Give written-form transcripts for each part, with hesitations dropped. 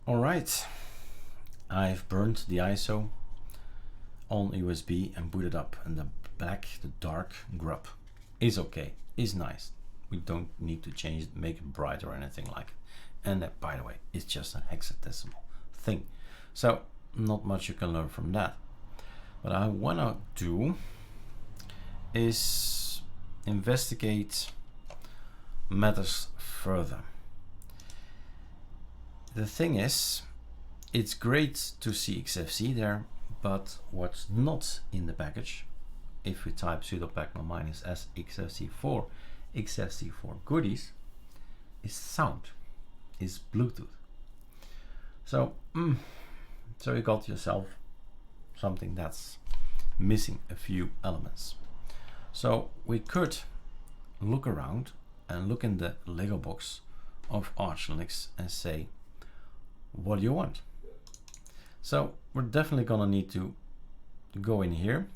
All right, I've burned the ISO on USB and booted up, and the dark grub is okay, is nice. We don't need to change it, make it bright or anything like it. And that, by the way, is just a hexadecimal thing. So not much you can learn from that. What I want to do is investigate matters further. The thing is, it's great to see XFC there, but what's not in the package, if we type sudo pacman -s xfc4 xfc4 goodies, is sound, is Bluetooth. So you got yourself something that's missing a few elements. So we could look around and look in the Lego box of ArcoLinux and say, what do you want? So we're definitely gonna need to go in here,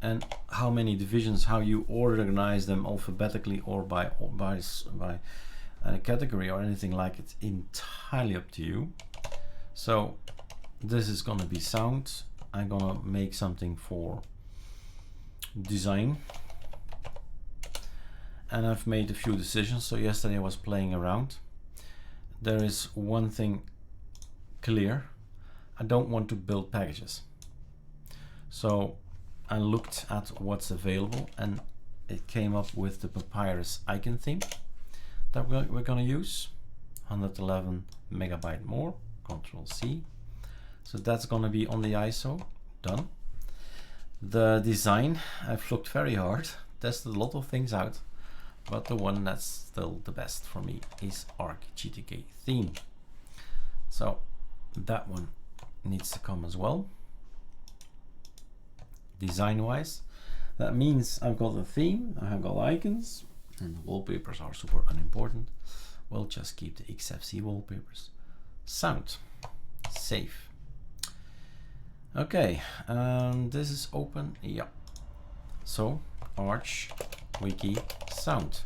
and how many divisions, how you organize them alphabetically or by a category or anything like it, entirely up to you. So this is gonna be sound. I'm gonna make something for design, and I've made a few decisions. So yesterday I was playing around. There is one thing clear: I don't want to build packages. So I looked at what's available, and it came up with the Papyrus icon theme that we're going to use. 111 megabyte more, Control C. So that's going to be on the ISO, done. The design, I've looked very hard, tested a lot of things out, but the one that's still the best for me is ArcGTK theme. So that one needs to come as well. Design wise, that means I've got a theme, I have got icons, and the wallpapers are super unimportant. We'll just keep the XFC wallpapers. Sound, save. Okay, this is open, yeah. So Arch Wiki Sound.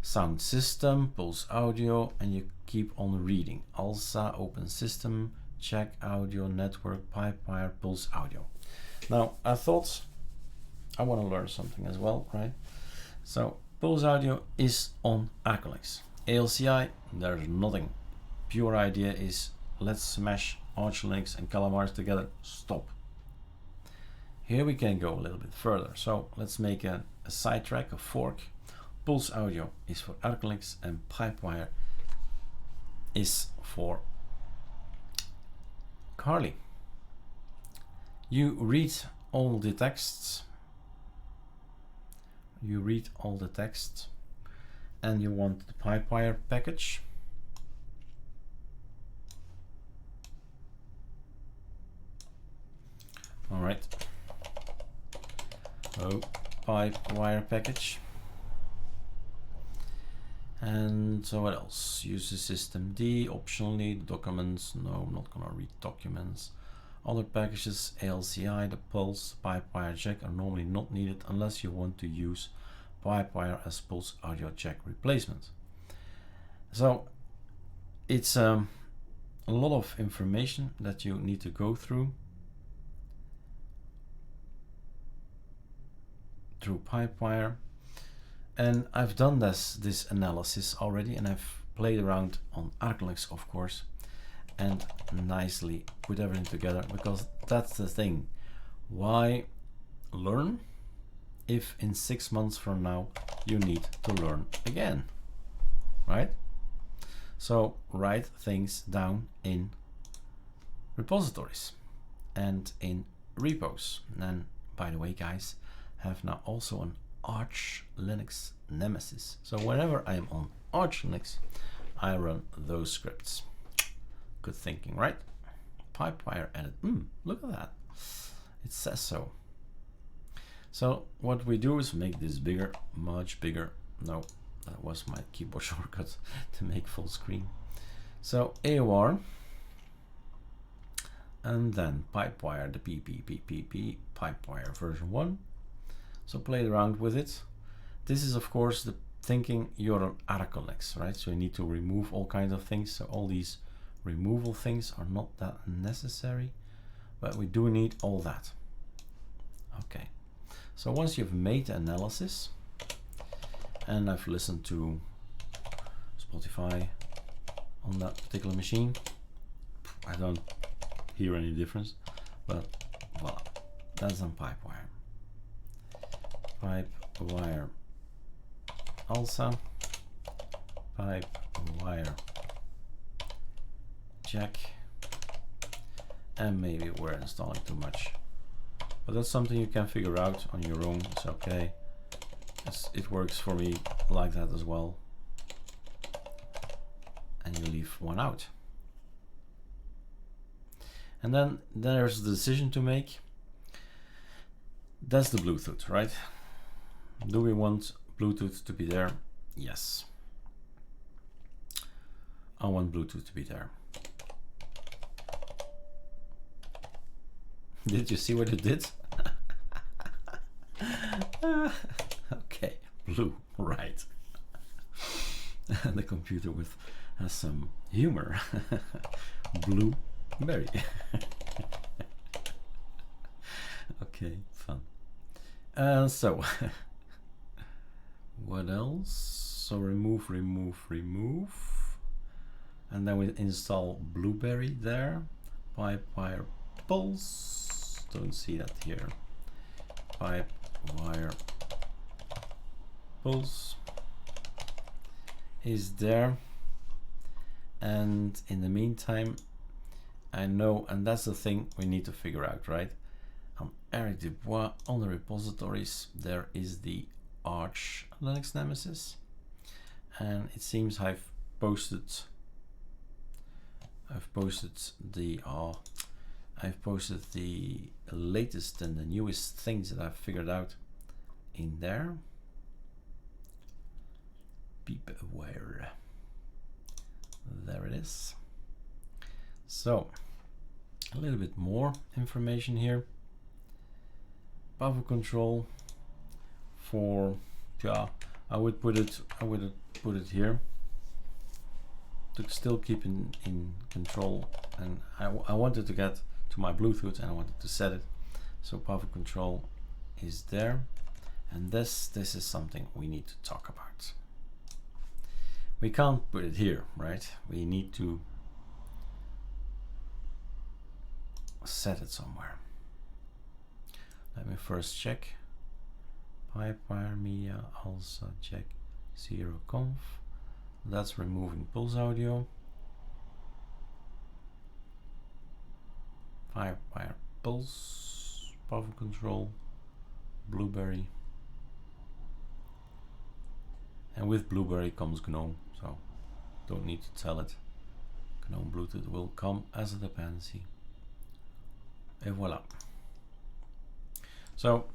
Sound system, pulse audio, and you keep on reading. ALSA, open system, check audio, network, pipewire, pulse audio. Now I thought I want to learn something as well, right? So pulse audio is on ArcoLinux. ALCI, there's nothing. Pure idea is let's smash ArcoLinux and Calamars together. Stop. Here we can go a little bit further. So let's make a sidetrack, a fork. Pulse audio is for ArcoLinux and pipewire is for Carli. You read all the texts. You read all the text, and you want the pipewire package. All right. Oh, pipewire package. And so what else? Use the system D, optionally documents. No, I'm not gonna read documents. Other packages, ALCI, the pulse, pipewire jack are normally not needed unless you want to use pipewire as pulse audio jack replacement. So it's a lot of information that you need to go through pipewire. And I've done this analysis already, and I've played around on ArcoLinux, of course, and nicely put everything together, because that's the thing. Why learn if in 6 months from now you need to learn again, right? So write things down in repositories and in repos. And by the way, guys, have now also an ArcoLinux Nemesis. So whenever I'm on ArcoLinux, I run those scripts. Good thinking, right? Pipewire edit. Look at that. It says so. So what we do is make this bigger, much bigger. No, that was my keyboard shortcut to make full screen. So AOR, and then pipewire, the pipewire version 1. So play around with it. This is of course the thinking you're on ArcoLinux, right? So you need to remove all kinds of things. So all these removal things are not that necessary, but we do need all that. Okay, so once you've made the analysis, and I've listened to Spotify on that particular machine, I don't hear any difference, but voila, that's on pipewire. Pipewire also, pipewire jack, and maybe we're installing too much, but that's something you can figure out on your own. It's okay. It works for me like that as well, and you leave one out. And then there's the decision to make. That's the Bluetooth, right? Do we want Bluetooth to be there? Yes. I want Bluetooth to be there. Did you see what it did? Okay, blue, right. The computer has some humor. Blueberry. Okay, fun. So what else? So remove, and then we install Blueberry there. Pipewire pulse. Don't see that here. Pipewire pulse is there, and in the meantime, I know, and that's the thing we need to figure out, right? On Eric Dubois, on the repositories, there is the ArcoLinux Nemesis, and it seems I've posted the latest and the newest things that I've figured out in there. Pipewire. There it is. So a little bit more information here. Power control for, yeah, I would put it here to still keep in control, and I wanted to get to my Bluetooth and I wanted to set it. So power control is there, and this is something we need to talk about. We can't put it here, right? We need to set it somewhere. Let me first check. Pipewire media, also check 0conf. That's removing pulse audio. Pipewire pulse, power control, Blueberry. And with Blueberry comes GNOME, so don't need to tell it. GNOME Bluetooth will come as a dependency. Et voila. So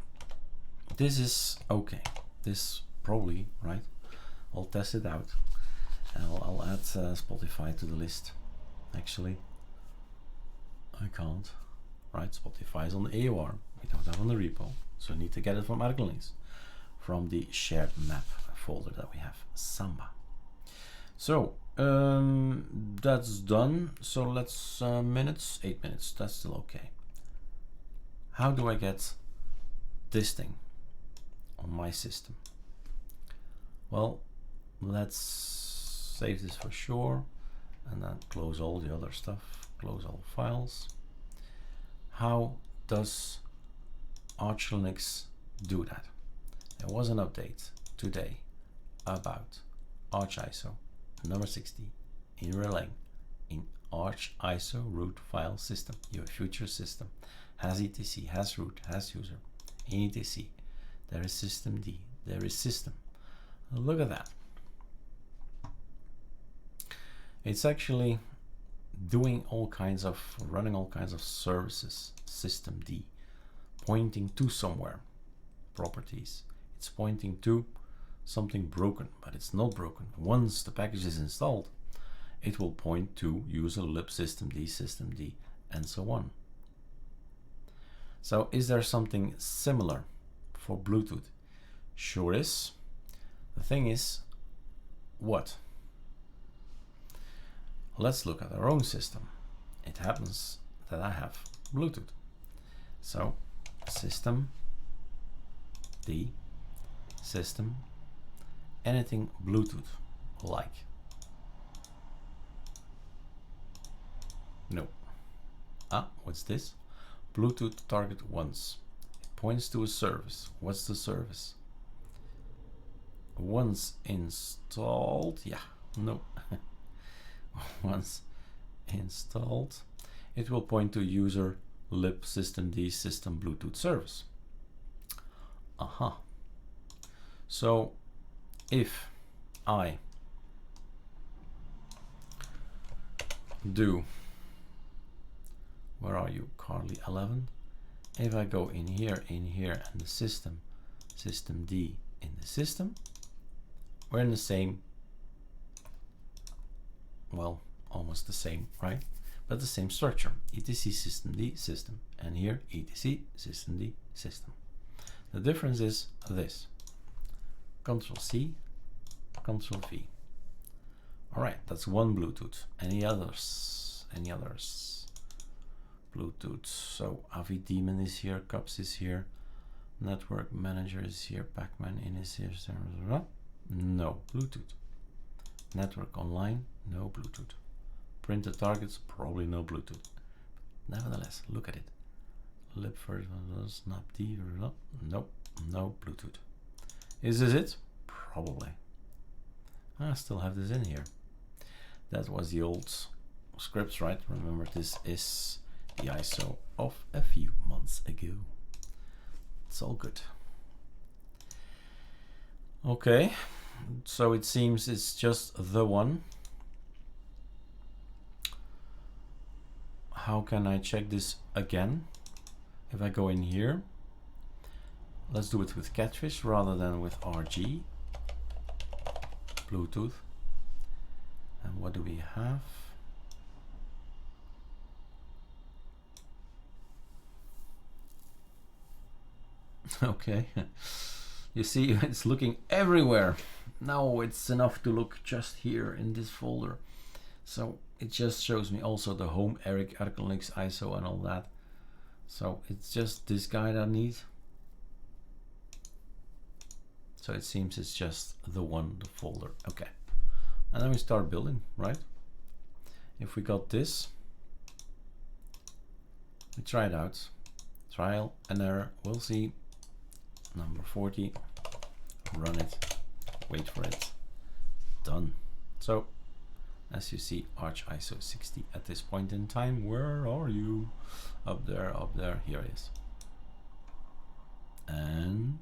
this is okay. This probably, right? I'll test it out. I'll add Spotify to the list. Actually, I can't. Right? Spotify is on the AOR. We don't have on the repo, so I need to get it from ArcoLinux, from the shared map folder that we have, Samba. So that's done. So let's 8 minutes. That's still okay. How do I get this thing on my system? Well, let's save this for sure, and then close all the other stuff, close all files. How does ArcoLinux do that? There was an update today about ArchISO number 60 in Relay in ArchISO root file system, your future system. Has etc, has root, has user, in etc. There is systemd, there is system. Look at that. It's actually doing all kinds of, running all kinds of services, systemd, pointing to somewhere, properties. It's pointing to something broken, but it's not broken. Once the package is installed, it will point to user lib systemd, and so on. So is there something similar for Bluetooth? Sure is. The The thing is, what? Let's look at our own system. It happens that I have Bluetooth. So system D, system, anything Bluetooth like. No. Ah, what's this? Bluetooth target once. It points to a service. What's the service? Once installed. Yeah, no. Once installed, it will point to user lib systemd system Bluetooth service. Aha. So if I do, where are you, Carli 11? If I go in here, and the system D in the system, we're in the same, well, almost the same, right? But the same structure, etc systemd system, and here etc systemd system. The difference is this: Control C, Control V. All right, that's one Bluetooth. Any others? Any others? Bluetooth. So AV Daemon is here, CUPS is here, Network Manager is here, Pacman in is here. No Bluetooth. Network Online, no Bluetooth. Printed targets, probably no Bluetooth. Nevertheless, look at it. Lib first, snap D, nope, no Bluetooth. Is this it? Probably. I still have this in here. That was the old scripts, right? Remember, this is the ISO of a few months ago. It's all good. Okay, so it seems it's just the one. How can I check this again? If I go in here, let's do it with Catfish rather than with RG. Bluetooth. And what do we have? Okay. You see, it's looking everywhere. Now it's enough to look just here in this folder. So it just shows me also the home Eric ArcoLinux ISO and all that. So it's just this guy that I need. So it seems it's just the one, the folder. Okay. And then we start building, right? If we got this, we try it out. Trial and error. We'll see. Number 40. Run it. Wait for it. Done. So as you see, Arch ISO 60 at this point in time. Where are you? Up there, up there. Here it is. And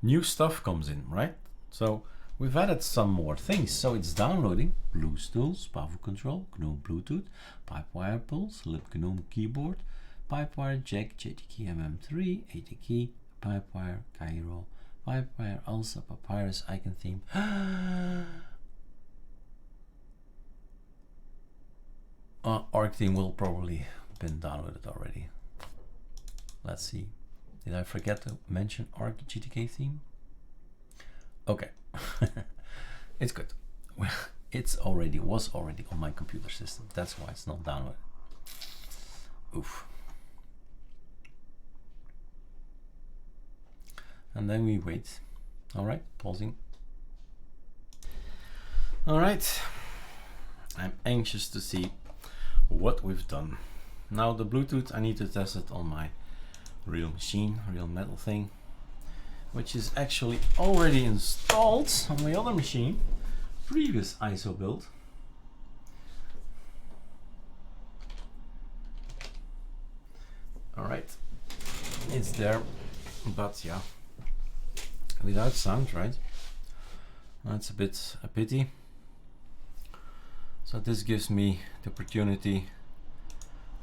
new stuff comes in, right? So we've added some more things. So it's downloading Blues Tools, Powerful Control, GNOME Bluetooth, Pipewire Pulse, libgnome keyboard, Pipewire Jack, JTKey MM3, ATKey, Pipewire Cairo, Pipewire also Papyrus icon theme. Arc theme will probably been downloaded already. Let's see. Did I forget to mention Arc GTK theme? Okay. It's good. Well, was already on my computer system. That's why it's not downloaded. Oof. And then we wait. All right, pausing. All right. I'm anxious to see what we've done. Now the Bluetooth, I need to test it on my real machine, real metal thing, which is actually already installed on my other machine, previous ISO build. All right, it's there, but yeah, without sound, right? That's a bit a pity. So this gives me the opportunity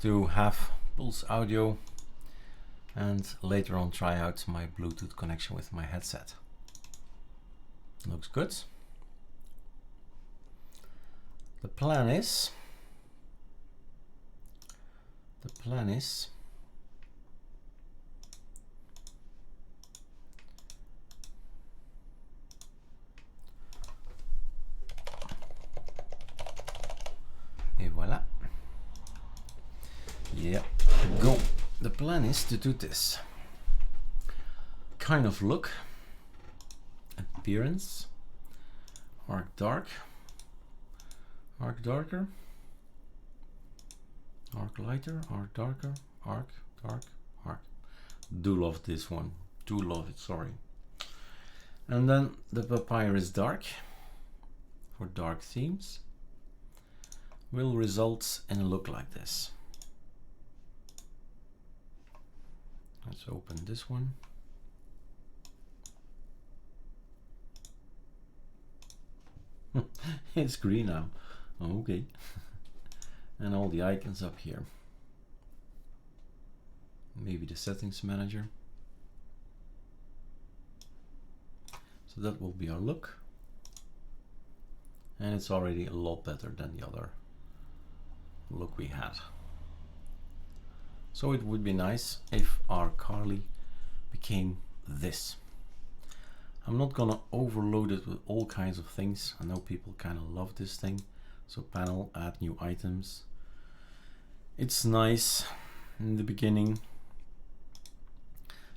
to have pulse audio and later on try out my Bluetooth connection with my headset. Looks good. The plan is Yeah, go. The plan is to do this kind of look, appearance, arc dark, arc darker, arc lighter, arc darker, arc dark, arc. Do love this one, do love it, sorry. And then the pipewire is dark for dark themes, will result in a look like this. Let's open this one. It's green now. Okay. And all the icons up here. Maybe the settings manager. So that will be our look. And it's already a lot better than the other look we had. So it would be nice if our Carli became this. I'm not gonna overload it with all kinds of things. I know people kind of love this thing. So panel, add new items. It's nice in the beginning.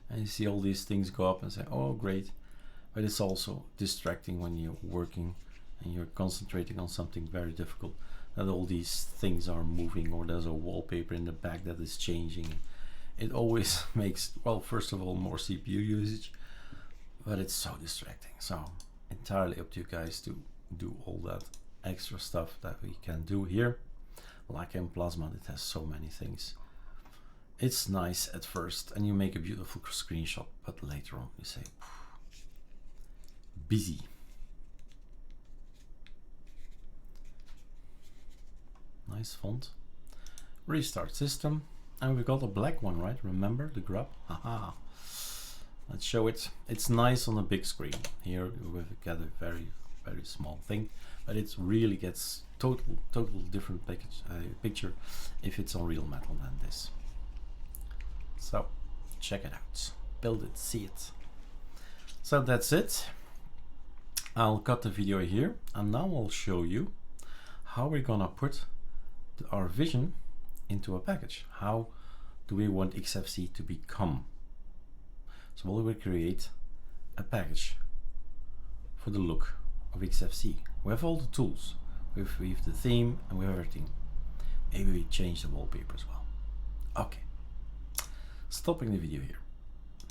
And you see all these things go up and say, oh great. But it's also distracting when you're working and you're concentrating on something very difficult, that all these things are moving, or there's a wallpaper in the back that is changing. It always makes, well, first of all, more CPU usage, but it's so distracting. So entirely up to you guys to do all that extra stuff that we can do here. Like in Plasma, it has so many things. It's nice at first and you make a beautiful screenshot, but later on you say, busy. Nice font. Restart system. And we got a black one, right? Remember the grub? Haha. Let's show it. It's nice on a big screen. Here we get a very, very small thing, but it really gets total different picture if it's on real metal than this. So check it out. Build it, see it. So that's it. I'll cut the video here and now I'll show you how we're gonna put our vision into a package. How do we want XFC to become? So we will create a package for the look of XFC. We have all the tools. We have the theme and we have everything. Maybe we change the wallpaper as well. Okay, stopping the video here.